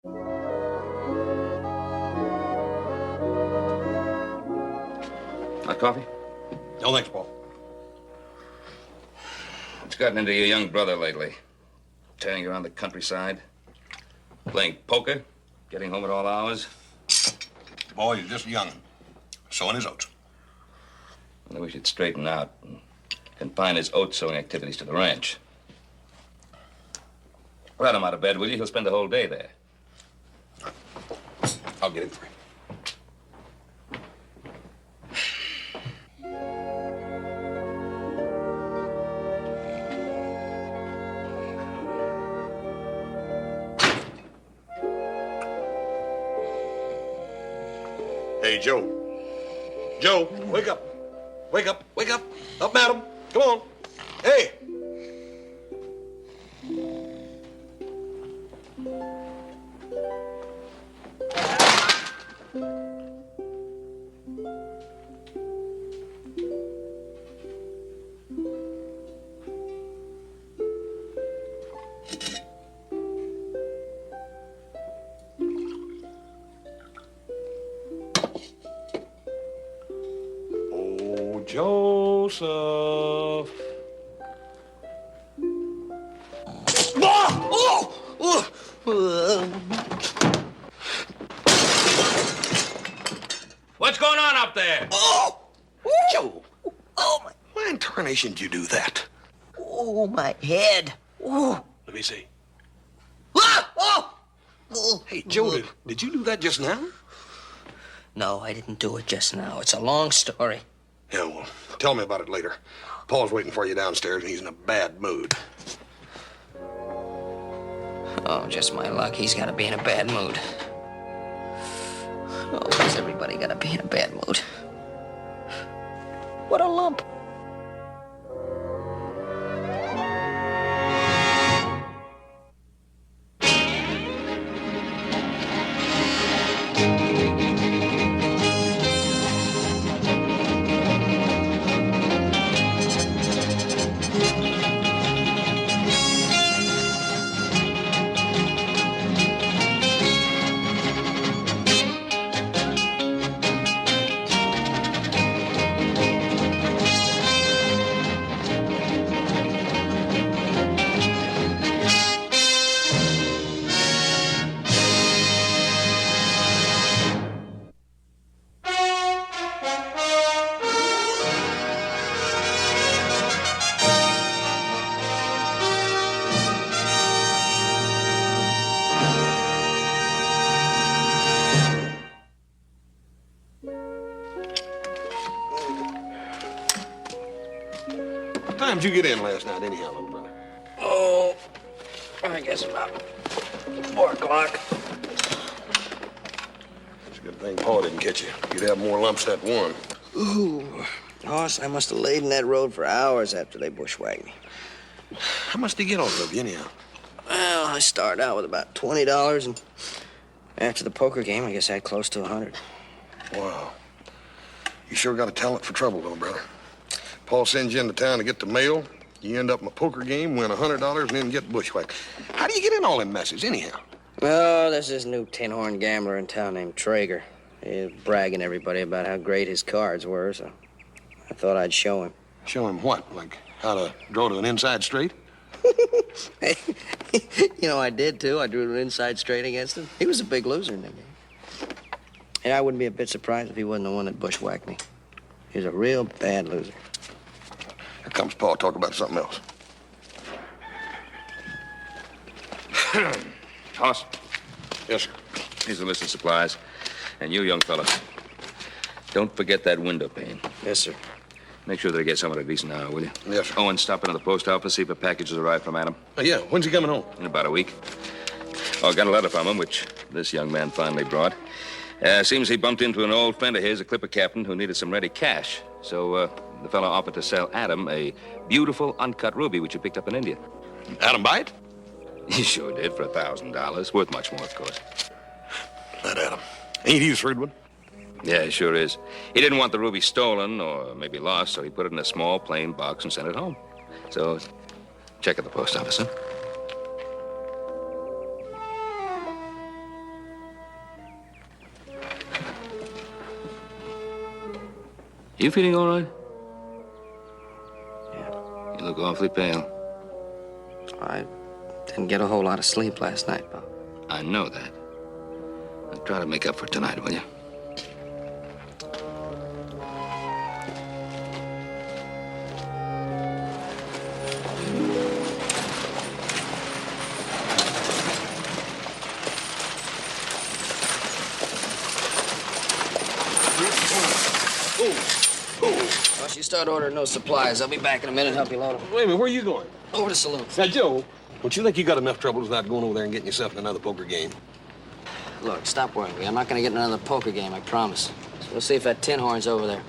Hot coffee? No, thanks, Paul. What's gotten into your young brother lately? Tearing around the countryside? Playing poker? Getting home at all hours? Boy, he's just young. Sowing his oats. Well, we should straighten out and confine his oat sowing activities to the ranch. Let him out of bed, will you? He'll spend the whole day there. I'll get him for you. Hey, Joe. Joe, wake up. Wake up, wake up. Up, madam. Come on. Hey. Joseph. What's going on up there? Oh! Joe. Oh, my. Why in tarnation did you do that? Oh, my head. Oh. Let me see. Ah! Oh! Oh. Hey, Joe, did you do that just now? No, I didn't do it just now. It's a long story. Yeah, well, tell me about it later. Paul's waiting for you downstairs, and he's in a bad mood. Oh, just my luck. He's got to be in a bad mood. Oh, why's everybody got to be in a bad mood? What a lump. What time did you get in last night anyhow, little brother? Oh, I guess about 4 o'clock. It's a good thing Paul didn't catch you. You'd have more lumps that one. Ooh, Hoss, I must have laid in that road for hours after they bushwhacked me. How much did he get off of you anyhow? Well, I started out with about $20, and after the poker game, I guess I had close to 100. Wow. You sure got a talent for trouble, little brother. Paul sends you into town to get the mail. You end up in a poker game, win $100, and then get bushwhacked. How do you get in all them messes anyhow? Well, there's this new tin-horn gambler in town named Traeger. He's bragging to everybody about how great his cards were, so I thought I'd show him. Show him what? Like how to draw to an inside straight? Hey, you know, I did, too. I drew an inside straight against him. He was a big loser in that game. And I wouldn't be a bit surprised if he wasn't the one that bushwhacked me. He was a real bad loser. Here comes Paul. Talk about something else. Hoss, Yes, sir. here's a list of supplies. And you, young fella, don't forget that window pane. Yes, sir. Make sure that he gets home at a decent hour, will you? Yes, sir. Oh, and stop into the post office, see if a package has arrived from Adam. Oh, yeah. When's he coming home? In about a week. Oh, I got a letter from him, which this young man finally brought. Seems he bumped into an old friend of his, a clipper captain, who needed some ready cash. So the fellow offered to sell Adam a beautiful uncut ruby, which he picked up in India. Adam buy it? He sure did, for $1,000. Worth much more, of course. That Adam. Ain't he a shrewd one? Yeah, he sure is. He didn't want the ruby stolen or maybe lost, so he put it in a small, plain box and sent it home. So, check at the post office, huh? You feeling all right? Yeah. You look awfully pale. I didn't get a whole lot of sleep last night, Bob. I know that. Now try to make up for tonight, will you? Once you start ordering those supplies, I'll be back in a minute and help you load them. Wait a minute, where are you going? Over to saloon. Now, Joe, don't you think you got enough trouble without going over there and getting yourself in another poker game? Look, stop worrying me. I'm not going to get in another poker game, I promise. So we'll see if that tin horn's over there.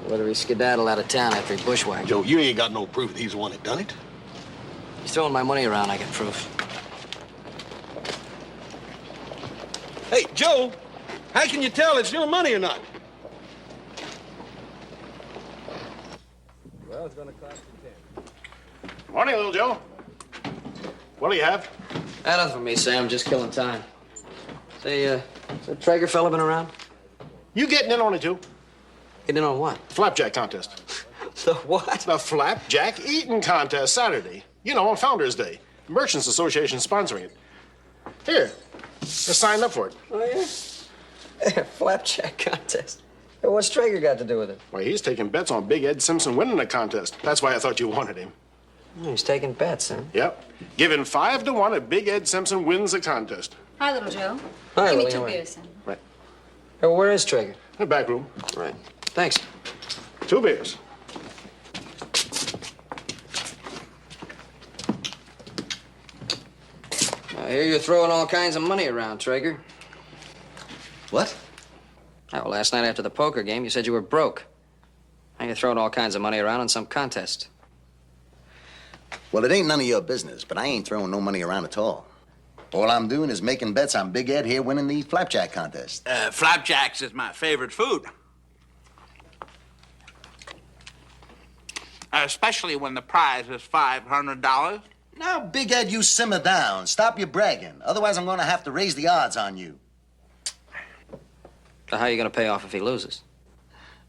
Whether he skedaddled out of town after he bushwhacked. Joe, you ain't got no proof that he's the one that done it. He's throwing my money around, I got proof. Hey, Joe, how can you tell it's your money or not? Well, it's gonna cost you 10. Morning, little Joe. What do you have? Nothing for me, Sam. Just killing time. Say, is that Traeger fella been around? You getting in on it, too? Getting in on what? Flapjack contest. The what? The flapjack-eating contest, Saturday. You know, on Founders Day. Merchants Association sponsoring it. Here, just signed up for it. Oh, yeah? Flapjack contest. Hey, what's Traeger got to do with it? Why, he's taking bets on Big Ed Simpson winning the contest. That's why I thought you wanted him. He's taking bets, huh? Yep. Giving 5 to 1 if Big Ed Simpson wins the contest. Hi, little Joe. Hi, Give me Lily, 2 how are you? beers, son. Right. Hey, well, where is Traeger? In the back room. Right. Thanks. 2 beers. I hear you're throwing all kinds of money around, Traeger. What? Oh, well, last night after the poker game, you said you were broke. Now you're throwing all kinds of money around in some contest. Well, it ain't none of your business, but I ain't throwing no money around at all. All I'm doing is making bets on Big Ed here winning the flapjack contest. Flapjacks is my favorite food. Especially when the prize is $500. Now, Big Ed, you simmer down. Stop your bragging. Otherwise, I'm gonna have to raise the odds on you. So how are you going to pay off if he loses?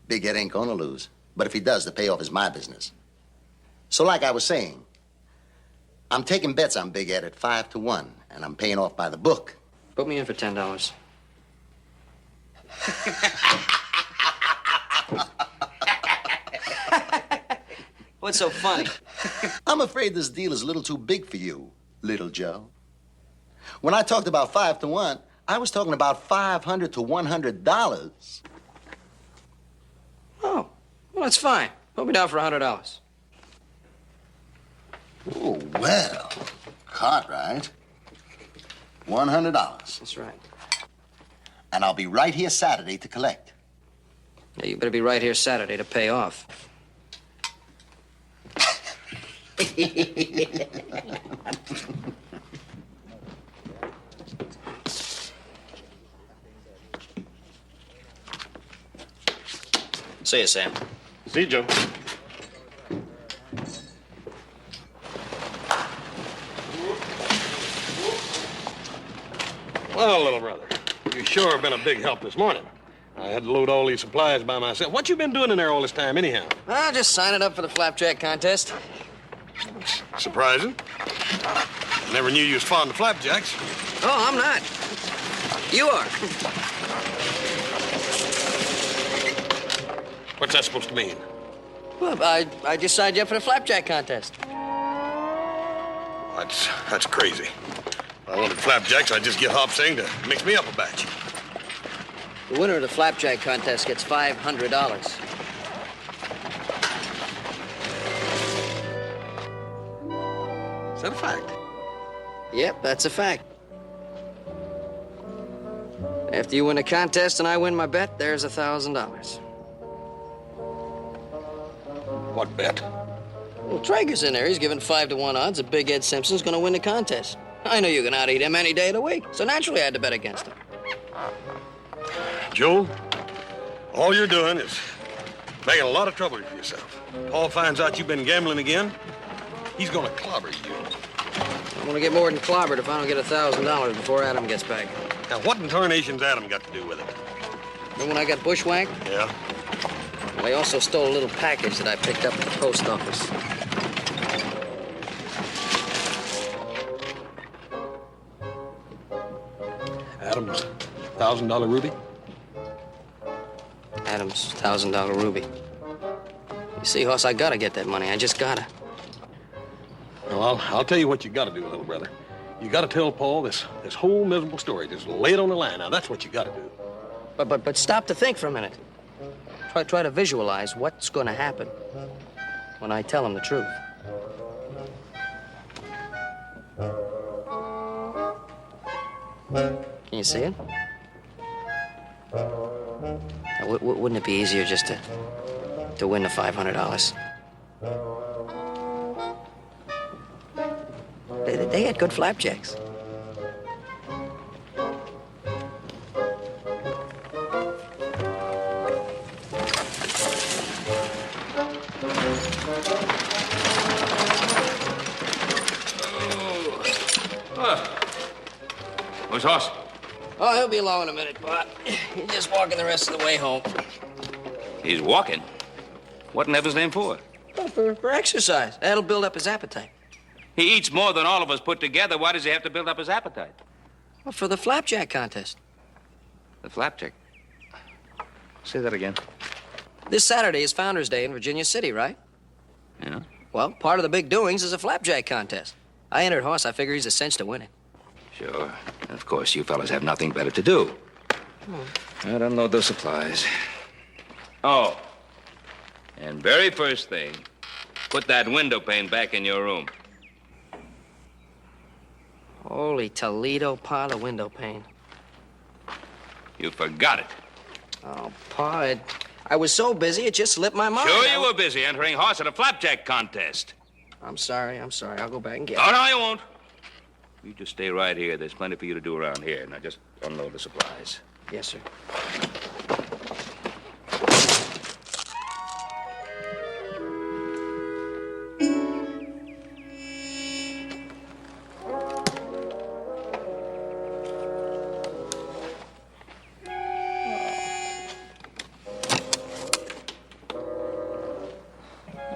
Big Ed ain't gonna lose. But if he does, the payoff is my business. So like I was saying, I'm taking bets on Big Ed at 5 to 1, and I'm paying off by the book. Put me in for $10. What's so funny? I'm afraid this deal is a little too big for you, little Joe. When I talked about 5 to 1, I was talking about $500 to $100. Oh, well, that's fine. Put me down for $100. Oh, well, Cartwright, $100. That's right. And I'll be right here Saturday to collect. Yeah, you better be right here Saturday to pay off. See you, Sam. See you, Joe. Well, little brother, you sure have been a big help this morning. I had to load all these supplies by myself. What you been doing in there all this time, anyhow? Well, just signing up for the flapjack contest. Surprising. Never knew you was fond of flapjacks. Oh, I'm not. You are. What's that supposed to mean? Well, I just signed you up for the flapjack contest. That's crazy. If I wanted flapjacks, I'd just get Hop Sing to mix me up a batch. The winner of the flapjack contest gets $500. Is that a fact? Yep, that's a fact. After you win the contest and I win my bet, there's $1,000. What bet? Well, Traeger's in there. He's giving 5 to 1 odds that Big Ed Simpson's going to win the contest. I know you can out-eat him any day of the week, so naturally I had to bet against him. Joe, all you're doing is making a lot of trouble for yourself. Paul finds out you've been gambling again, he's gonna clobber you. I'm going to get more than clobbered if I don't get $1,000 before Adam gets back. Now, what in tarnation's Adam got to do with it? Remember when I got bushwhacked? Yeah? I also stole a little package that I picked up at the post office. Adam's $1,000 ruby? Adam's $1,000 ruby. You see, Hoss, I gotta get that money. I just gotta. Well, I'll tell you what you gotta do, little brother. You gotta tell Paul this whole miserable story. Just lay it on the line. Now, that's what you gotta do. But stop to think for a minute. Try to visualize what's gonna happen when I tell him the truth. Can you see it? Now, wouldn't it be easier just to win the $500? They had good flapjacks. Where's Hoss? Oh, he'll be along in a minute, Pop. He's just walking the rest of the way home. He's walking? What in heaven's name for? Well, for exercise. That'll build up his appetite. He eats more than all of us put together. Why does he have to build up his appetite? Well, for the flapjack contest. The flapjack. Say that again. This Saturday is Founders Day in Virginia City, right? Yeah? Well, part of the big doings is a flapjack contest. I entered Hoss. I figure he's a cinch to win it. Sure. And of course, you fellas have nothing better to do. I'd unload those supplies. Oh. And very first thing, put that window pane back in your room. Holy Toledo, Pa, the window pane. You forgot it. Oh, Pa, I was so busy, it just slipped my mind. Sure you were busy entering Hoss at a flapjack contest. I'm sorry. I'll go back and get Oh, it. no, you won't. You just stay right here. There's plenty for you to do around here. Now just unload the supplies. Yes, sir.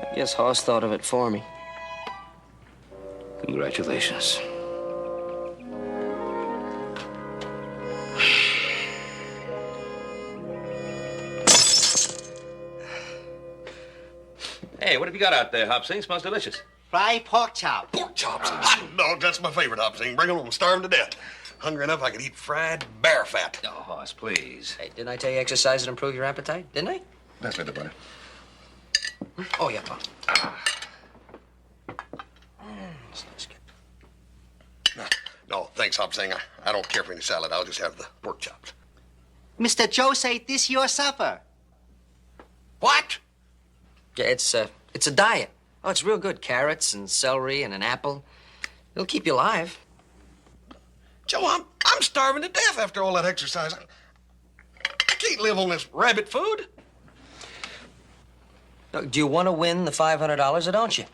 I guess Hoss thought of it for me. Congratulations. Hey, what have you got out there, Hopsing? Smells delicious. Fried pork chop. Pork chops and hot dogs, that's my favorite, Hopsing. Bring them, I'm starving to death. Hungry enough I could eat fried bear fat. Oh, Hoss, please. Hey, didn't I tell you exercise would improve your appetite? Didn't I? Pass me the butter. Oh, yeah, Pa. No, thanks, Hopsing. I don't care for any salad. I'll just have the pork chops. Mr. Joe say this your supper. What? Yeah, it's a diet. Oh, it's real good. Carrots and celery and an apple. It'll keep you alive. Joe, I'm starving to death after all that exercise. I can't live on this rabbit food. Do you want to win the $500 or don't you?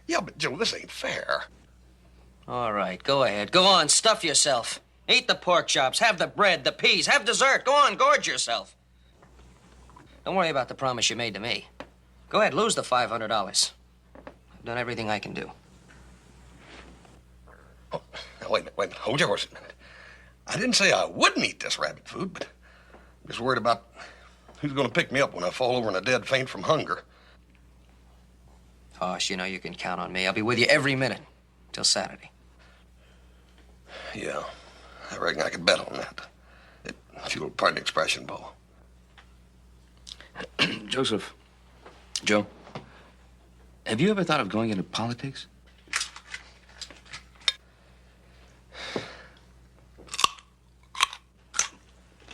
Yeah, but Joe, this ain't fair. All right, go ahead. Go on, stuff yourself. Eat the pork chops, have the bread, the peas, have dessert. Go on, gorge yourself. Don't worry about the promise you made to me. Go ahead, lose the $500. I've done everything I can do. Oh, now, wait a minute. Hold your horse a minute. I didn't say I wouldn't eat this rabbit food, but I'm just worried about who's going to pick me up when I fall over in a dead faint from hunger. Gosh, you know you can count on me. I'll be with you every minute till Saturday. Yeah, I reckon I could bet on that. If you'll pardon the expression, Paul. Joseph. Joe. Have you ever thought of going into politics?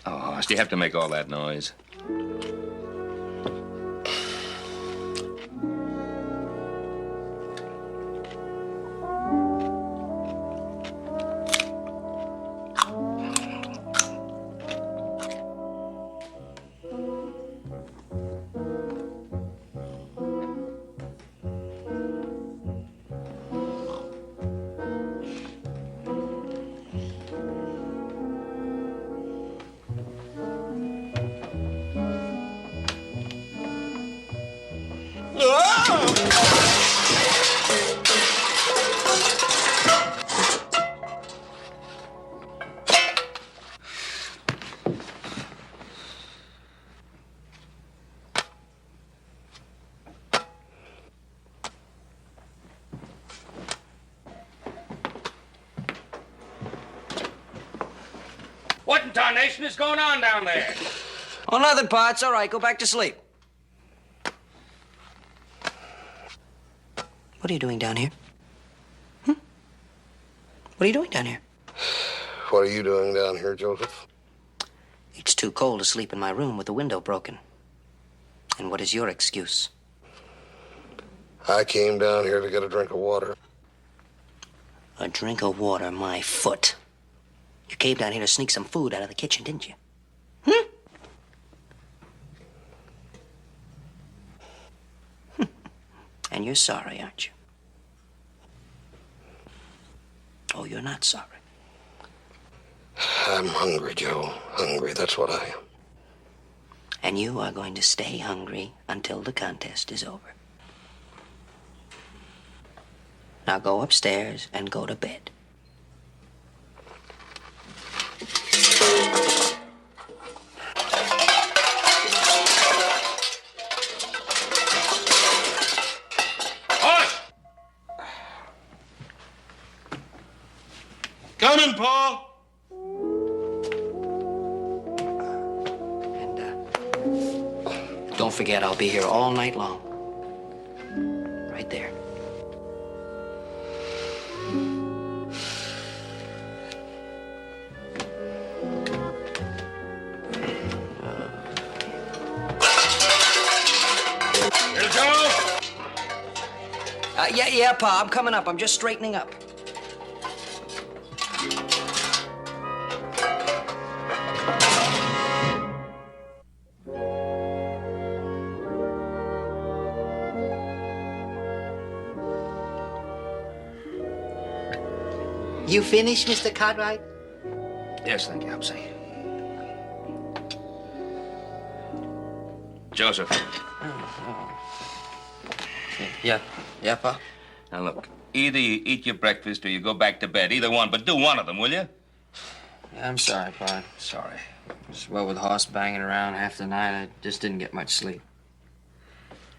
Oh, Hoss, do you have to make all that noise? What in tarnation is going on down there? Oh, nothing, Pa. It's all right. Go back to sleep. What are you doing down here? What are you doing down here? What are you doing down here, Joseph? It's too cold to sleep in my room with the window broken. And what is your excuse? I came down here to get a drink of water. A drink of water, my foot. You came down here to sneak some food out of the kitchen, didn't you? And you're sorry, aren't you? Oh, you're not sorry. I'm hungry, Joe. Hungry, that's what I am. And you are going to stay hungry until the contest is over. Now go upstairs and go to bed. Coming, Paul. And don't forget, I'll be here all night long. Right there. Here, Joe! Yeah, Pa, I'm coming up. I'm just straightening up. You finished, Mr. Cartwright? Yes, thank you, Hopsy. Joseph. Yeah, Pa? Now, look, either you eat your breakfast or you go back to bed. Either one, but do one of them, will you? Yeah, I'm sorry, Pa. Sorry. Just what with the horse banging around half the night, I just didn't get much sleep.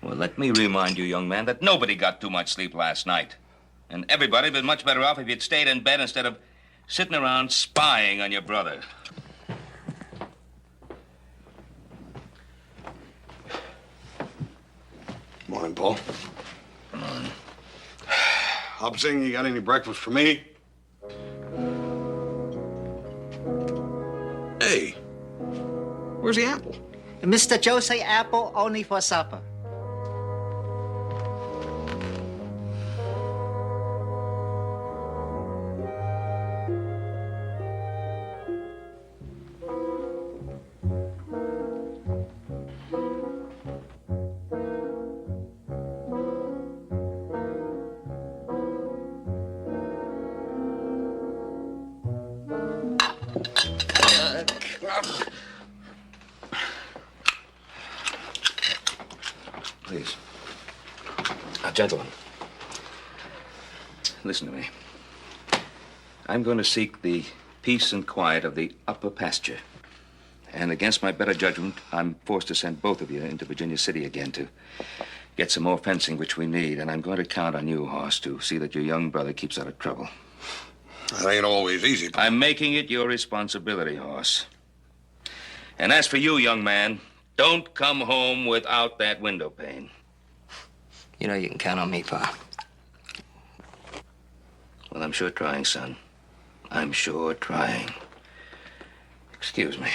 Well, let me remind you, young man, that nobody got too much sleep last night. And everybody would been much better off if you'd stayed in bed instead of sitting around spying on your brother. Morning, Paul. Come on. I'm saying, you got any breakfast for me? Hey, where's the apple? Mr. Joe say apple only for supper. Please. Now, gentlemen, listen to me. I'm going to seek the peace and quiet of the upper pasture. And against my better judgment, I'm forced to send both of you into Virginia City again to get some more fencing, which we need. And I'm going to count on you, Hoss, to see that your young brother keeps out of trouble. That ain't always easy. I'm making it your responsibility, Hoss. And as for you, young man, don't come home without that window pane. You know you can count on me, Pa. Well, I'm sure trying, son. I'm sure trying. Excuse me.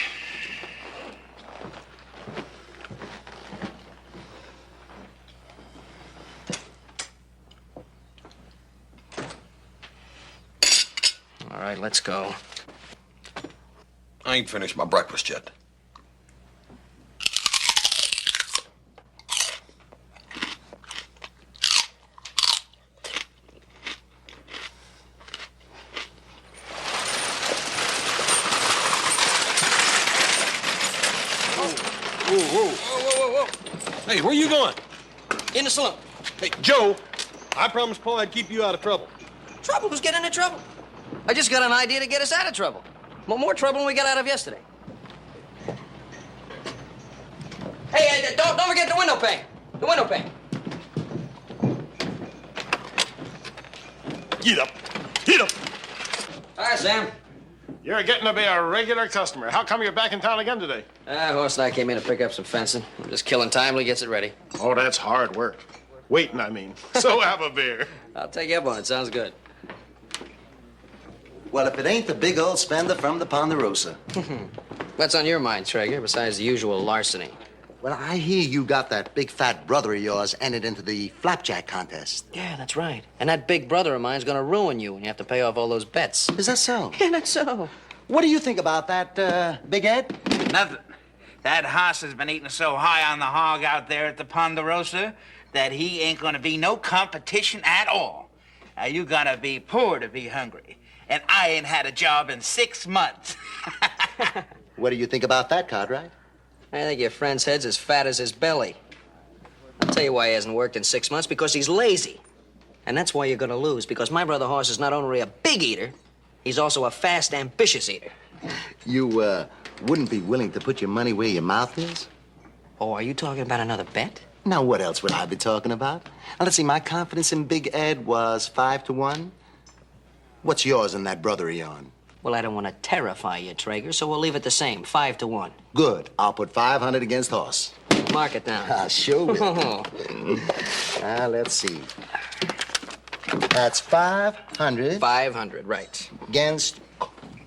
All right, let's go. I ain't finished my breakfast yet. Whoa. Hey, where you going? In the saloon. Hey, Joe, I promised Paul I'd keep you out of trouble. Trouble? Who's getting into trouble? I just got an idea to get us out of trouble. More trouble than we got out of yesterday. Hey, don't forget the window pane. The window pane. Get up. Get up. All right, Sam. You're getting to be a regular customer. How come you're back in town again today? Horse and I came in to pick up some fencing. I'm just killing time till he gets it ready. Oh, that's hard work. Waiting, I mean. So have a beer. I'll take you up on it. Sounds good. Well, if it ain't the big old spender from the Ponderosa. What's on your mind, Traeger, besides the usual larceny? Well, I hear you got that big fat brother of yours entered into the flapjack contest. Yeah, that's right. And that big brother of mine's gonna ruin you when you have to pay off all those bets. Is that so? Yeah, that's so. What do you think about that, Big Ed? Nothing. That hoss has been eating so high on the hog out there at the Ponderosa that he ain't gonna be no competition at all. Now, you gotta be poor to be hungry. And I ain't had a job in 6 months. What do you think about that, Cartwright? I think your friend's head's as fat as his belly. I'll tell you why he hasn't worked in 6 months, because he's lazy. And that's why you're gonna lose, because my brother Hoss is not only a big eater, he's also a fast, ambitious eater. You, wouldn't be willing to put your money where your mouth is? Oh, are you talking about another bet? Now, what else would I be talking about? Now, let's see, my confidence in Big Ed was 5-1. What's yours in that brother of yourn? Well, I don't want to terrify you, Traeger, so we'll leave it the same, 5-1. Good. I'll put 500 against Hoss. Mark it down. I sure will. Let's see. That's 500 500, right. against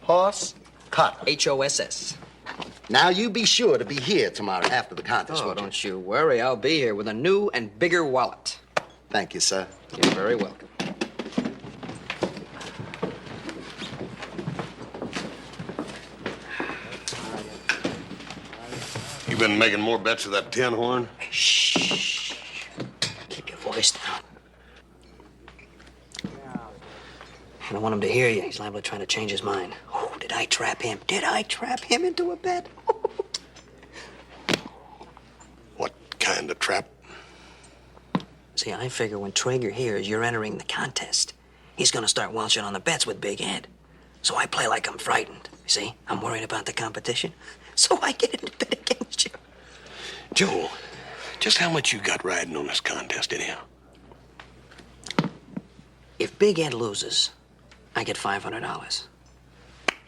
Hoss Carter. H-O-S-S. Now, you be sure to be here tomorrow after the contest, Oh, won't you? don't you worry. I'll be here with a new and bigger wallet. Thank you, sir. You're very welcome. You been making more bets with that tin horn? Shh. Keep your voice down. I don't want him to hear you. He's liable to try to change his mind. Oh, did I trap him? Did I trap him into a bet? What kind of trap? See, I figure when Traeger hears you're entering the contest, he's gonna start welching on the bets with Big Ed. So I play like I'm frightened. See, I'm worried about the competition. So I get into bet against you. Joe, just how much you got riding on this contest anyhow? If Big Ed loses, I get $500.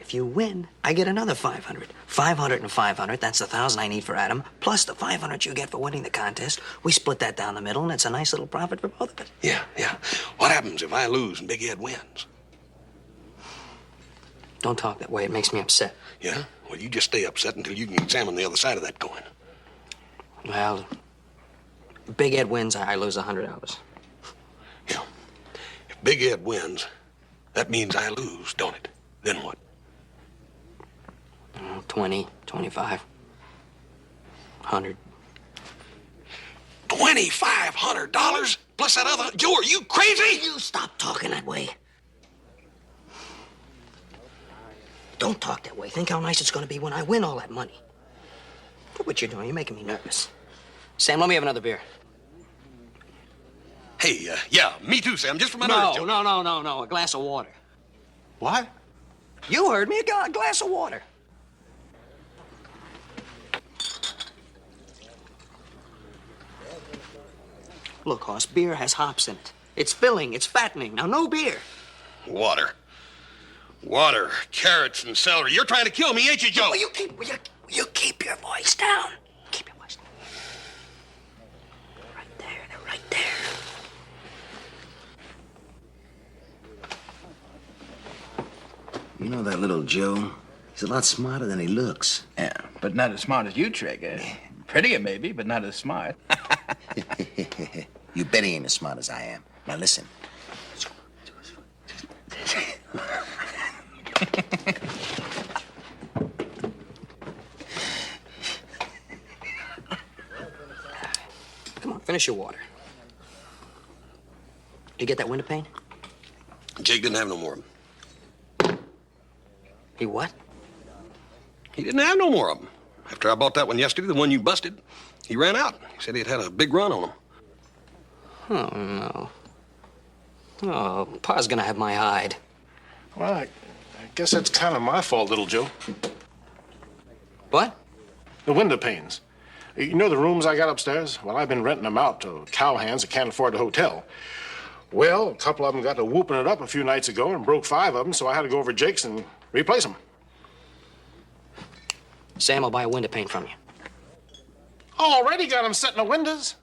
If you win, I get another 500. 500 and 500, that's the 1,000 I need for Adam, plus the 500 you get for winning the contest. We split that down the middle, and it's a nice little profit for both of us. Yeah. What happens if I lose and Big Ed wins? Don't talk that way. It makes me upset. Yeah? Well, you just stay upset until you can examine the other side of that coin. Well, if Big Ed wins, I lose $100. Yeah. If Big Ed wins, that means I lose, don't it? Then what? 20, 25, 100. $2,500 plus that other. Joe, are you crazy? You stop talking that way. Don't talk that way. Think how nice it's going to be when I win all that money. Look what you're doing. You're making me nervous. Sam, let me have another beer. Hey, yeah, me too, Sam. Just for my No. A glass of water. What? You heard me. A glass of water. Look, Hoss, beer has hops in it. It's filling. It's fattening. Now, no beer. Water, carrots, and celery. You're trying to kill me, ain't you, Joe? Will you keep your voice down? Keep your voice down. Right there. They're right there. You know that little Joe? He's a lot smarter than he looks. Yeah, but not as smart as you, Traeger. Prettier, maybe, but not as smart. You bet he ain't as smart as I am. Now listen. Come on, finish your water. Did you get that window pane? Jake didn't have no more of them. He what? He didn't have no more of them. After I bought that one yesterday, the one you busted, he ran out. He said he'd had a big run on them. Oh, no. Oh, Pa's gonna have my hide. Well, I guess that's kind of my fault, little Joe. What? The window panes. You know the rooms I got upstairs? Well, I've been renting them out to cowhands that can't afford the hotel. Well, a couple of them got to whooping it up a few nights ago and broke 5 of them, so I had to go over to Jake's and replace them. Sam will buy a window pane from you. Already got him set in the windows.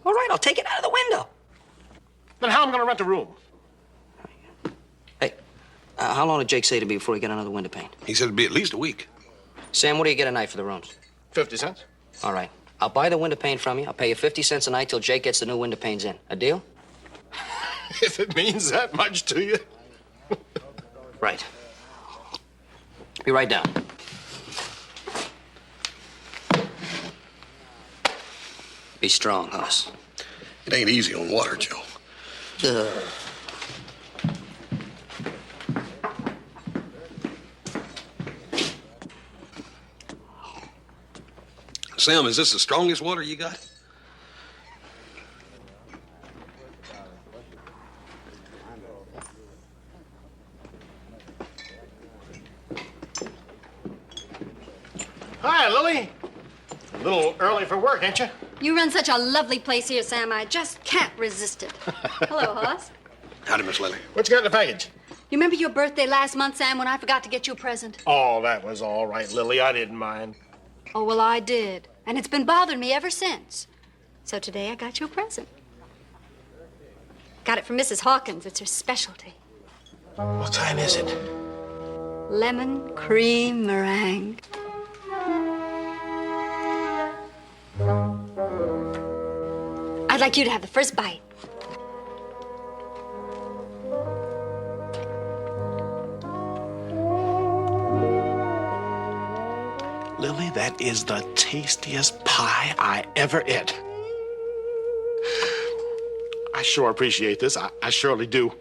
All right, I'll take it out of the window. Then how am I going to rent a room? Hey, how long did Jake say to be before he got another window pane? He said it'd be at least a week. Sam, what do you get a night for the rooms? 50 cents. All right. I'll buy the window pane from you. I'll pay you 50 cents a night till Jake gets the new window panes in. A deal? If it means that much to you. Right. Be right down. Be strong, Hoss. It ain't easy on water, Joe. Sam, is this the strongest water you got? Hi, Lily. A little early for work, ain't you? You run such a lovely place here, Sam. I just can't resist it. Hello, Hoss. Howdy, Miss Lily. What you got in the package? You remember your birthday last month, Sam, when I forgot to get you a present? Oh, that was all right, Lily. I didn't mind. Oh, well, I did. And it's been bothering me ever since. So today I got you a present. Got it from Mrs. Hawkins. It's her specialty. What kind is it? Lemon cream meringue. I'd like you to have the first bite. Lily, that is the tastiest pie I ever ate. I sure appreciate this. I surely do.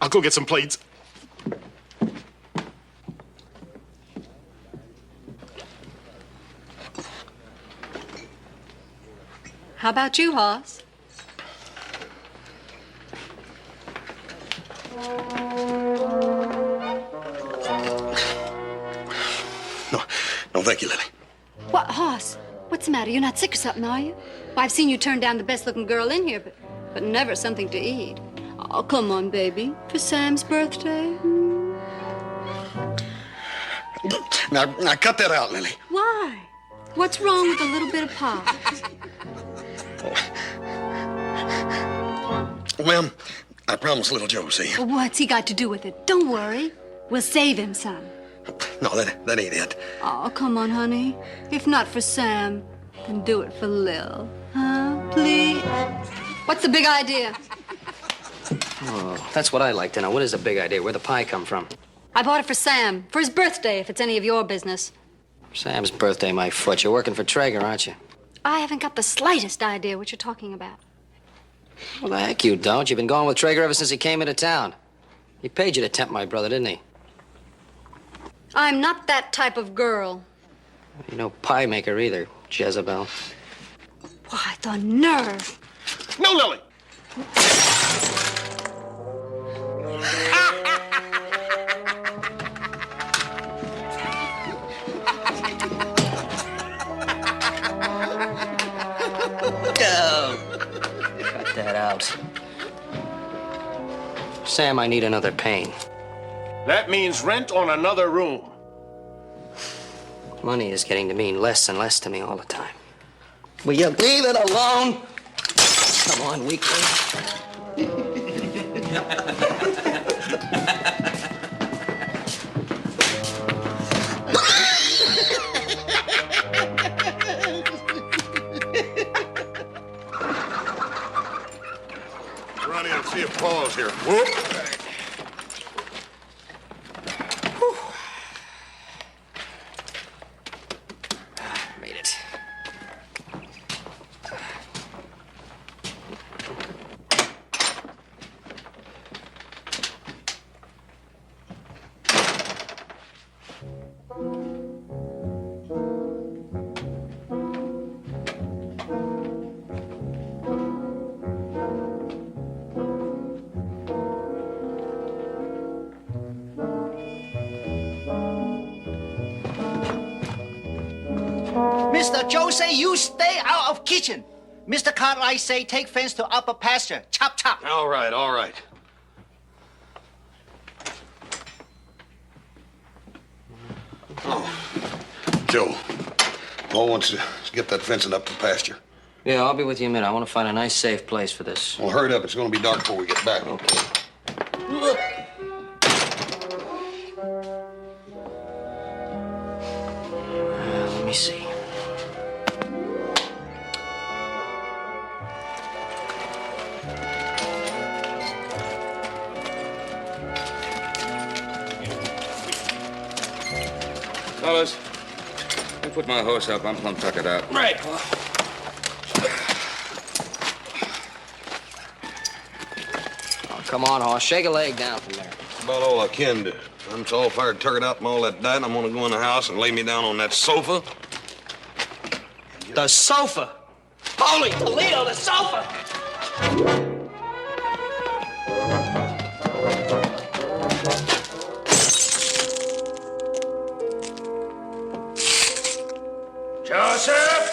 I'll go get some plates. How about you, Hoss? No, thank you, Lily. What, Hoss? What's the matter? You're not sick or something, are you? Well, I've seen you turn down the best-looking girl in here, but never something to eat. Oh, come on, baby. For Sam's birthday. Now cut that out, Lily. Why? What's wrong with a little bit of pie? Ma'am, I promised little Joe, see? Well, what's he got to do with it? Don't worry. We'll save him some. No, that ain't it. Oh, come on, honey. If not for Sam, then do it for Lil. Huh? Please? What's the big idea? Oh, that's what I like to know. What is the big idea? Where'd the pie come from? I bought it for Sam. For his birthday, if it's any of your business. Sam's birthday, my foot. You're working for Traeger, aren't you? I haven't got the slightest idea what you're talking about. Well, the heck you don't. You've been going with Traeger ever since he came into town. He paid you to tempt my brother, didn't he? I'm not that type of girl. You're no pie maker either, Jezebel. Why, the nerve. No, Lily. Cut that out. Sam, I need another pane. That means rent on another room. Money is getting to mean less and less to me all the time. Will you leave it alone? Come on, weakling. Run in and see if Paul's here. Whoop. Made it. Mr. Joe say you stay out of kitchen. Mr. Cartwright say take fence to upper pasture. Chop, chop. All right, all right. Joe, Paul wants to get that fencing up to pasture. Yeah, I'll be with you in a minute. I want to find a nice, safe place for this. Well, hurry it up. It's going to be dark before we get back. Okay. Let me see. Fellas, I put my horse up. I'm plumb tuckered out. Right, Paul. Oh, come on, horse. Shake a leg down from there. That's about all I can do. I'm so all fired, tuckered out from all that diet. I'm going to go in the house and lay me down on that sofa. The sofa. Holy Toledo, the sofa! Joseph!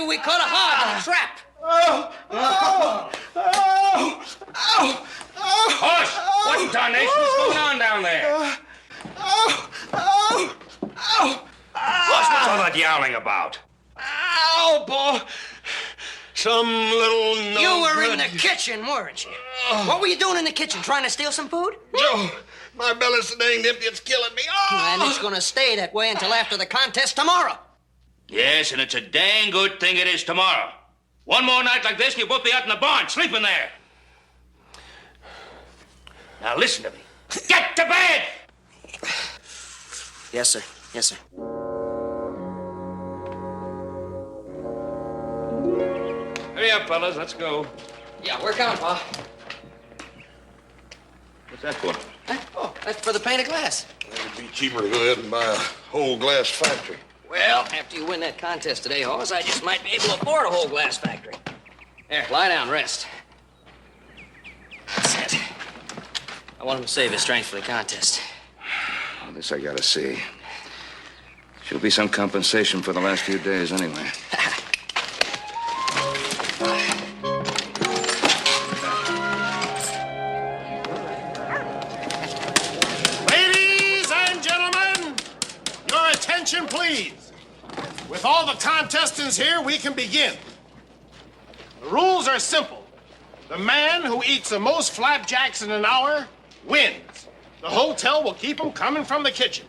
We caught a hog in a trap. Hush! What in tarnation's going on down there? Hush, what's all that yowling about? Ow, Paul. Some little no You were in good- the kitchen, weren't you? What were you doing in the kitchen? Trying to steal some food? Joe, my belly's so dang empty, it's killing me. And it's gonna stay that way until after the contest tomorrow. Yes, and it's a dang good thing it is tomorrow. One more night like this, and you'll both be out in the barn, sleeping there. Now listen to me. Get to bed! Yes, sir. Yes, sir. Hurry up, fellas. Let's go. Yeah, we're coming, Pa. What's that for? Huh? Oh, that's for the painted glass. It'd be cheaper to go ahead and buy a whole glass factory. Well, after you win that contest today, Hoss, I just might be able to afford a whole glass factory. There, lie down, rest. That's it. I want him to save his strength for the contest. Well, this I gotta see. Should be some compensation for the last few days, anyway. Ladies and gentlemen, your attention, please. With all the contestants here, we can begin. The rules are simple. The man who eats the most flapjacks in an hour wins. The hotel will keep them coming from the kitchen.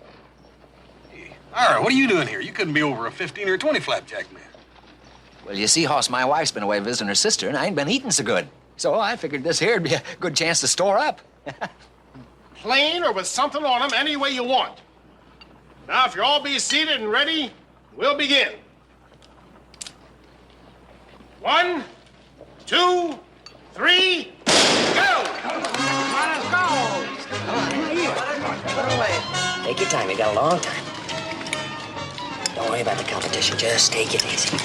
All right, what are you doing here? You couldn't be over a 15 or a 20 flapjack man. Well, you see, Hoss, my wife's been away visiting her sister, and I ain't been eating so good. So I figured this here'd be a good chance to store up. Plain or with something on them, any way you want. Now, if you'll all be seated and ready, we'll begin. 1, 2, 3, go! Let us go! Take your time. You got a long time. Don't worry about the competition. Just take it easy.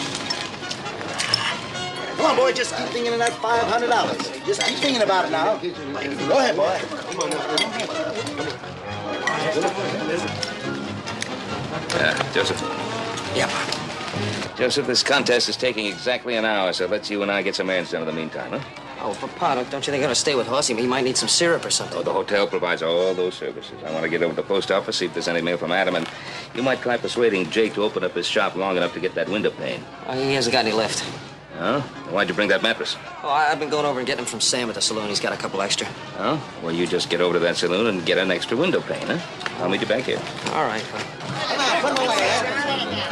Come on, boy, just keep thinking of that $500. Just keep thinking about it now. Go ahead, boy. Joseph. Yep. Joseph, this contest is taking exactly an hour, so let's you and I get some errands done in the meantime, huh? Oh, Papa, don't you think I ought to stay with Horsey? He might need some syrup or something. Oh, the hotel provides all those services. I want to get over to the post office, see if there's any mail from Adam, and you might try persuading Jake to open up his shop long enough to get that window pane. Oh, he hasn't got any left. Huh? Why'd you bring that mattress? Oh, I've been going over and getting him from Sam at the saloon. He's got a couple extra. Oh? Well, you just get over to that saloon and get an extra window pane, huh? I'll meet you back here. All right, Pop. Come on, put him away.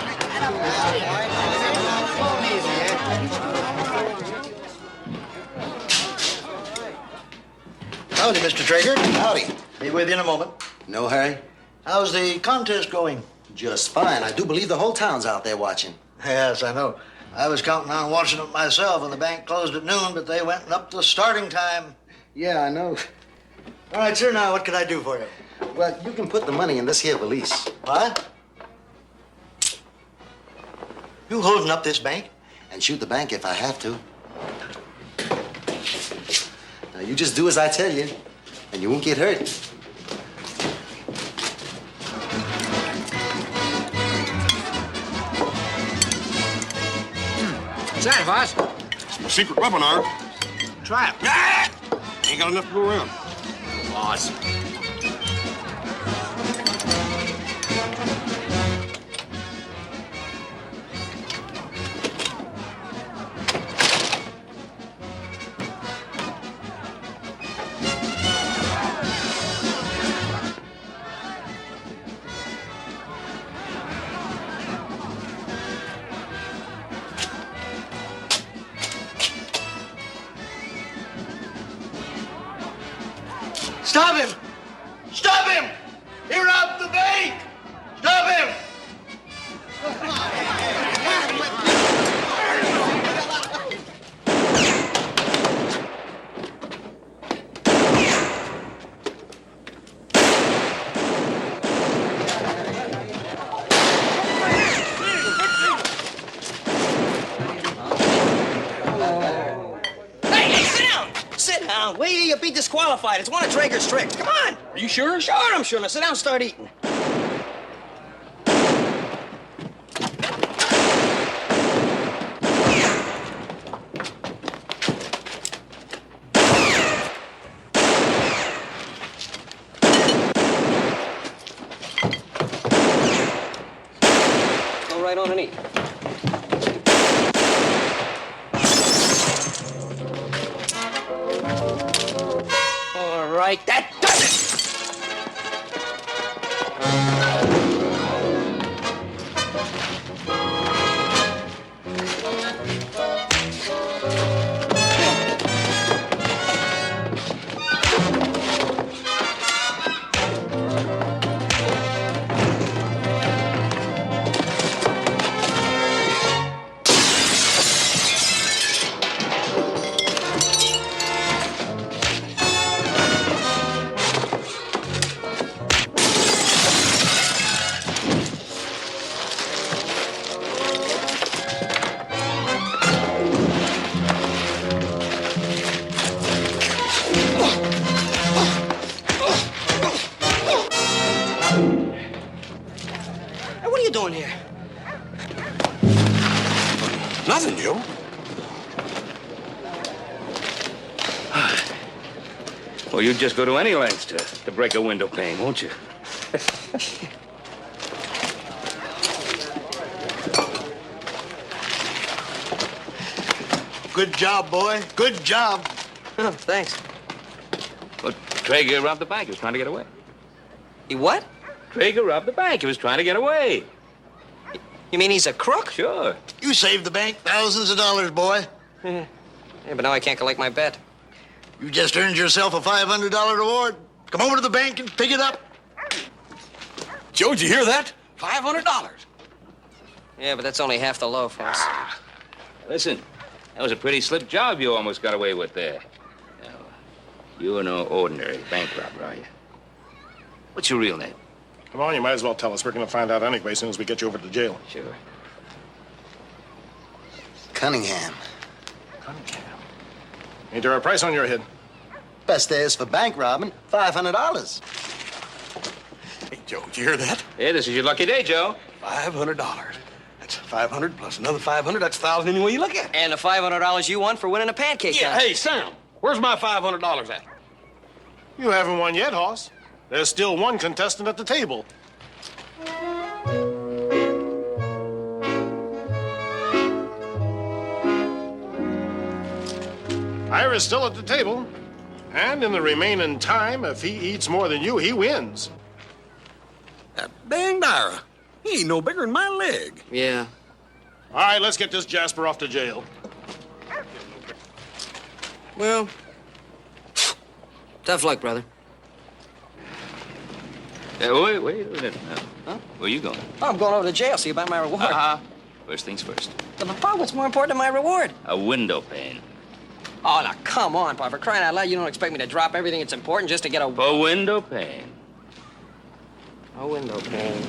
Howdy, Mr. Traeger. Howdy. Be with you in a moment. No hurry? How's the contest going? Just fine. I do believe the whole town's out there watching. Yes, I know. I was counting on watching it myself when the bank closed at noon, but they went up the starting time. Yeah, I know. All right, sir, now what can I do for you? Well, you can put the money in this here valise. What? You holding up this bank? And shoot the bank if I have to. Now, you just do as I tell you, and you won't get hurt. What's that, Boss? It's my secret weapon, Art. Try it. Ain't got enough to go around. Boss. Stop him! Stop him! He robbed the bank! Stop him! Hey, sit down! Sit down. Wait till you be disqualified. It's one of Traeger's tricks. Come on. Are you sure? Sure, I'm sure. Now sit down and start eating. Go right on and eat. All right, that does it! Hey, what are you doing here? Nothing, Joe. Well, you'd just go to any lengths to break a window pane, won't you? Good job, boy. Good job. Oh, thanks. Well, Traeger robbed the bank. He was trying to get away. He what? Traeger robbed the bank. He was trying to get away. You mean he's a crook? Sure. You saved the bank thousands of dollars, boy. Yeah, but now I can't collect my bet. You just earned yourself a $500 reward. Come over to the bank and pick it up. Joe, did you hear that? $500. Yeah, but that's only half the loaf, Hoss. Listen, That was a pretty slick job you almost got away with there. Now, you're no ordinary bank robber, are you? What's your real name? Come on, you might as well tell us. We're going to find out anyway as soon as we get you over to jail. Sure. Cunningham. Ain't there a price on your head? Best there is for bank robbing, $500. Hey, Joe, did you hear that? Hey, this is your lucky day, Joe. $500. That's 500 plus another 500. That's 1,000 any way you look at it. And the $500 you won for winning a pancake Yeah, contest. hey, Sam, where's my $500 at? You haven't won yet, Hoss. There's still one contestant at the table. Ira's still at the table. And in the remaining time, if he eats more than you, he wins. That dang Ira. He ain't no bigger than my leg. Yeah. All right, let's get this Jasper off to jail. Well, tough luck, brother. Wait a minute now. Huh? Where you going? Oh, I'm going over to jail, see about my reward. First things first. But, Pop, what's more important than my reward? A window pane. Oh, now, come on, Pop. For crying out loud, you don't expect me to drop everything that's important just to get a... A window pane. A window pane.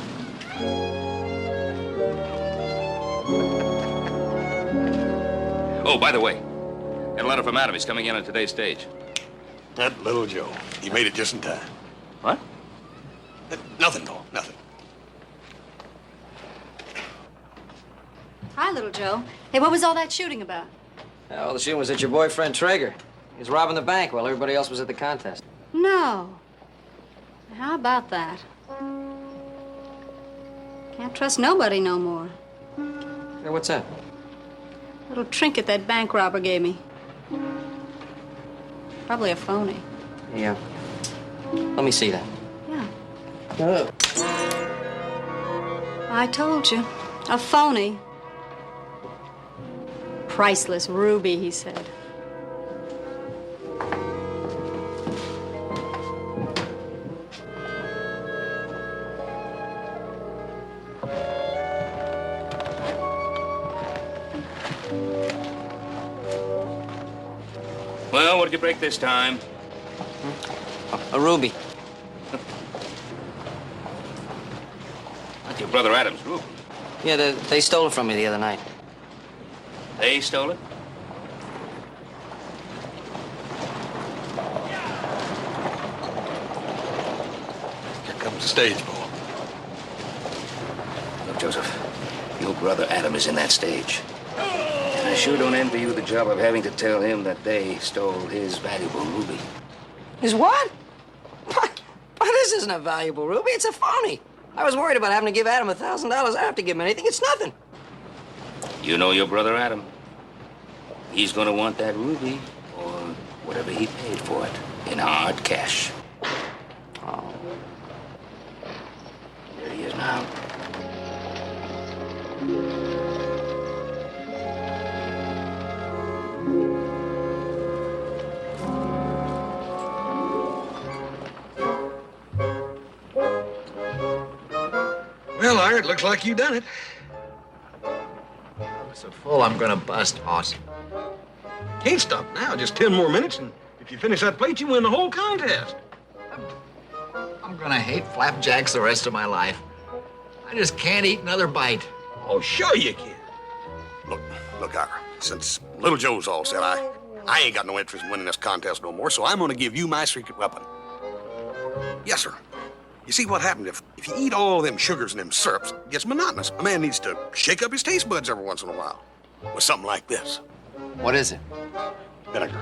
Oh, by the way, got a letter from Adam. He's coming in on today's stage. That little Joe. He made it just in time. What? Nothing, Paul, nothing. Hi, little Joe. Hey, what was all that shooting about? Oh, the shooting was at your boyfriend, Traeger. He was robbing the bank while everybody else was at the contest. No. How about that? Can't trust nobody no more. Hey, what's that? Little trinket that bank robber gave me. Probably a phony. Yeah. Let me see that. Yeah. I told you. A phony. Priceless ruby, he said. Well, what did you break this time? A ruby. That's your brother Adam's ruby. Yeah, they stole it from me the other night. They stole it? Here comes the stage, Paul. Look, Joseph, your brother Adam is in that stage. And I sure don't envy you the job of having to tell him that they stole his valuable ruby. His what? What? This isn't a valuable ruby. It's a phony. I was worried about having to give Adam $1,000. I don't have to give him anything. It's nothing. You know your brother Adam. He's gonna want that ruby, or whatever he paid for it, in hard cash. Oh. There he is now. Well, Ira, it looks like you done it. I'm so full, I'm gonna bust, Hoss. Can't stop now. Just 10 more minutes, and if you finish that plate, you win the whole contest. I'm gonna hate flapjacks the rest of my life. I just can't eat another bite. Oh, sure you can. Look, Ira, since little Joe's all set, I ain't got no interest in winning this contest no more, so I'm gonna give you my secret weapon. Yes, sir. You see what happened if you eat all them sugars and them syrups, it gets monotonous. A man needs to shake up his taste buds every once in a while with something like this. What is it? Vinegar.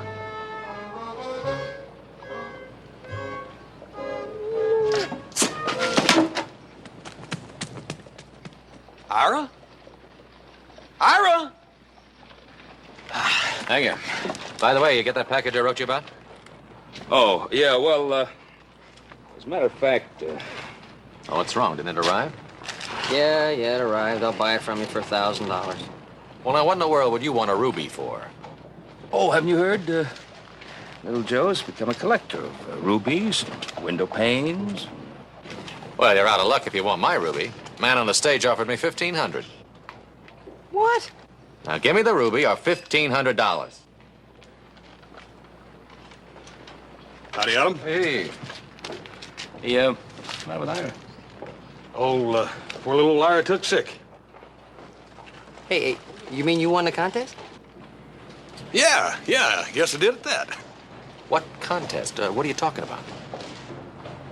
Ira? Ira? Thank you. By the way, you get that package I wrote you about? Oh, yeah, well, as a matter of fact... Oh, what's wrong? Didn't it arrive? Yeah, it arrived. I'll buy it from you for $1,000. Well, now, what in the world would you want a ruby for? Oh, haven't you heard? Little Joe's become a collector of rubies, window panes. Well, you're out of luck if you want my ruby. Man on the stage offered me $1,500. What? Now, give me the ruby or $1,500. Howdy, Adam. Hey. What's the matter with Ira? Poor little Lyra took sick. Hey, you mean you won the contest? Yeah, I guess I did at that. What contest? What are you talking about?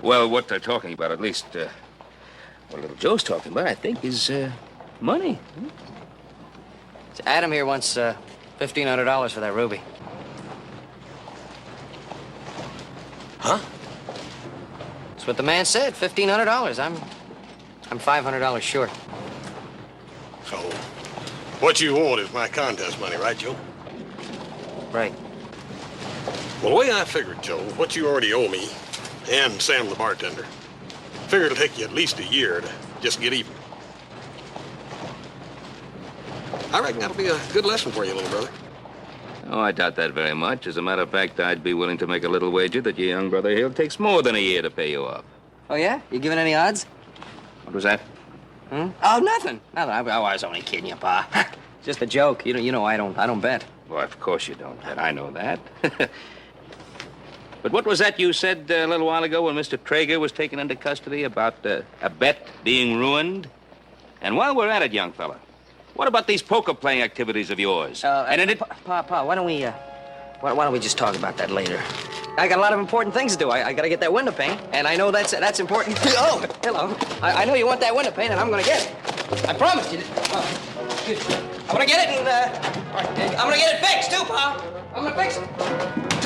Well, what they're talking about, at least, what little Joe's talking about, I think, is money. So Adam here wants $1,500 for that ruby. Huh? That's what the man said, $1,500. I'm $500 short. So, what you want is my contest money, right, Joe? Right. Well, the way I figured, Joe, what you already owe me, and Sam the bartender, figure it'll take you at least a year to just get even. I reckon that'll be a good lesson for you, little brother. Oh, I doubt that very much. As a matter of fact, I'd be willing to make a little wager that your young brother here takes more than a year to pay you off. Oh, yeah? You giving any odds? What was that? Oh, nothing. I was only kidding you, Pa. Just a joke. You know I don't bet. Well, of course you don't bet. I know that. But what was that you said a little while ago when Mr. Traeger was taken into custody about a bet being ruined? And while we're at it, young fella, what about these poker-playing activities of yours? Pa, why don't we just talk about that later? I got a lot of important things to do. I got to get that window pane, and I know that's important. Oh, hello. I know you want that window pane, and I'm going to get it. I promised you. Excuse me. I'm going to get it, and I'm going to get it fixed, too, Pa. I'm going to fix it.